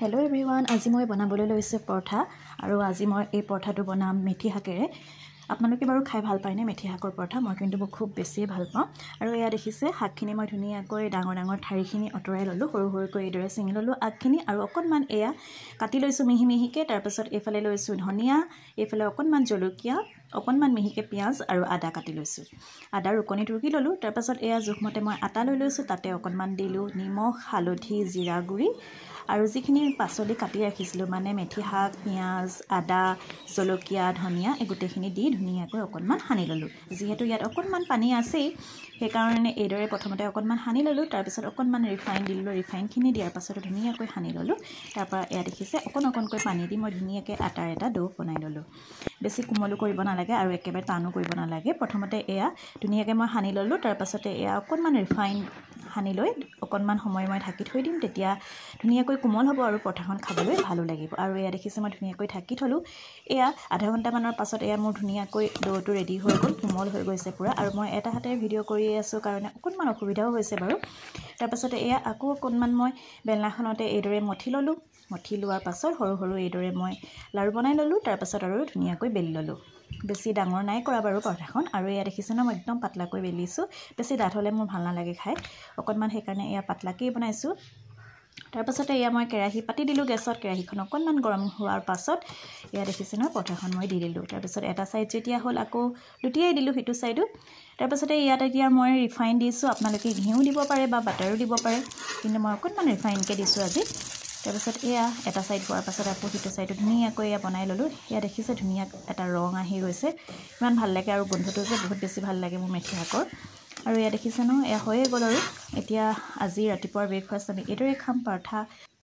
Hello everyone, আজি মই বনাবলৈ লৈছো পৰঠা আৰু আজি মই এই পৰঠাটো বনাম মেথি শাকেৰে। আপোনালোকে বাৰু খাই ভাল পায়নে মেথি শাকৰ পৰঠা? মই কিন্তু খুব বেছি ভাল পাওঁ। আৰু এয়া দেখিছে শাকখিনি মই ধুনীয়াকৈ ডাঙৰ ডাঙৰ ঠাৰিখিনি অতৰাই ললো, সৰু সৰুকৈ এইদৰে ছিঙি ললো আগখিনি আৰু অকণমান এয়া কাটি লৈছো মিহি মিহিকে। তাৰ পাছত এইফালে লৈছো ধনিয়া, এইফালে অকণমান জলকীয়া, অকণমান মিহিকে পিয়াজ আৰু আদা কাটি লৈছো। আদা ৰুকনি টুকি ললো। তাৰ পাছত এয়া জোখমতে মই আটা লৈ লৈছো, তাতে অকণমান দিলো নিমখ, হালধি, জিৰা গুৰি আৰু যিখিনি পাচলি কাটি ৰাখিছিলোঁ মানে মেথি শাক, পিঁয়াজ, আদা, জলকীয়া, ধনিয়া এই গোটেইখিনি দি ধুনীয়াকৈ অকণমান সানি ল'লোঁ। যিহেতু ইয়াত অকণমান পানী আছেই সেইকাৰণে এইদৰে প্ৰথমতে অকণমান সানি ল'লোঁ। তাৰপিছত অকণমান ৰিফাইন দিলোঁ, ৰিফাইনখিনি দিয়াৰ পাছত ধুনীয়াকৈ সানি ল'লোঁ। তাৰপৰা এয়া দেখিছে অকণকৈ পানী দি মই ধুনীয়াকৈ আটাৰ এটা ডো বনাই ল'লোঁ। বেছি কোমলো কৰিব নালাগে আৰু একেবাৰে টানো কৰিব নালাগে। প্ৰথমতে এয়া ধুনীয়াকৈ মই সানি ল'লোঁ। তাৰপাছতে এয়া অকণমান ৰিফাইন সানি লৈ অকণমান সময় মই ঢাকি থৈ দিম, তেতিয়া ধুনীয়াকৈ কোমল হ'ব আৰু পৰঠাখন খাবলৈ ভালো লাগিব। আৰু এয়া দেখিছে মই ধুনীয়াকৈ ঢাকি থলোঁ। এয়া আধা ঘণ্টামানৰ পাছত এয়া মোৰ ধুনীয়াকৈ ডোটো ৰেডি হৈ গ'ল, কোমল হৈ গৈছে পূৰা। আৰু মই এটা হাতে ভিডিঅ' কৰি আছোঁ কাৰণে অকণমান অসুবিধাও হৈছে বাৰু। তাৰপাছতে এয়া আকৌ অকণমান মই বেলনাখনতে এইদৰে মঠি ল'লোঁ। মঠি লোৱাৰ পাছত সৰু সৰু এইদৰে মই লাৰু বনাই ল'লোঁ। তাৰপাছত আৰু ধুনীয়াকৈ বেলি ল'লোঁ। বেছি ডাঙৰ নাই কৰা বাৰু পৰঠাখন। আৰু এয়া দেখিছে ন মই একদম পাতলাকৈ বেলিছোঁ, বেছি ডাঠ হ'লে মোৰ ভাল নালাগে খাই, অকণমান সেইকাৰণে এয়া পাতলাকেই বনাইছোঁ। তাৰপাছতে এয়া মই কেৰাহী পাতি দিলোঁ গেছত। কেৰাহীখন অকণমান গৰম হোৱাৰ পাছত এয়া দেখিছে ন পৰঠাখন মই দি দিলোঁ। তাৰপিছত এটা ছাইড যেতিয়া হ'ল আকৌ লুটিয়াই দিলোঁ সিটো ছাইডো। তাৰপাছতে ইয়াত এতিয়া মই ৰিফাইন দিছোঁ, আপোনালোকে ঘিউ দিব পাৰে বা বাটাৰো দিব পাৰে, কিন্তু মই অকণমান ৰিফাইনকৈ দিছোঁ আজি। তাৰপিছত এয়া এটা ছাইড হোৱাৰ পাছত আকৌ সিটো ছাইডো ধুনীয়াকৈ এয়া বনাই ল'লোঁ। এয়া দেখিছে ধুনীয়া এটা ৰং আহি গৈছে, ইমান ভাল লাগে আৰু গোন্ধটো যে বহুত বেছি ভাল লাগে মোৰ মেথি শাকৰ। আৰু এয়া দেখিছে ন এয়া হৈয়ে গ'ল। আৰু এতিয়া আজি ৰাতিপুৱাৰ ব্ৰেকফাষ্ট আমি এইদৰে খাম পৰঠা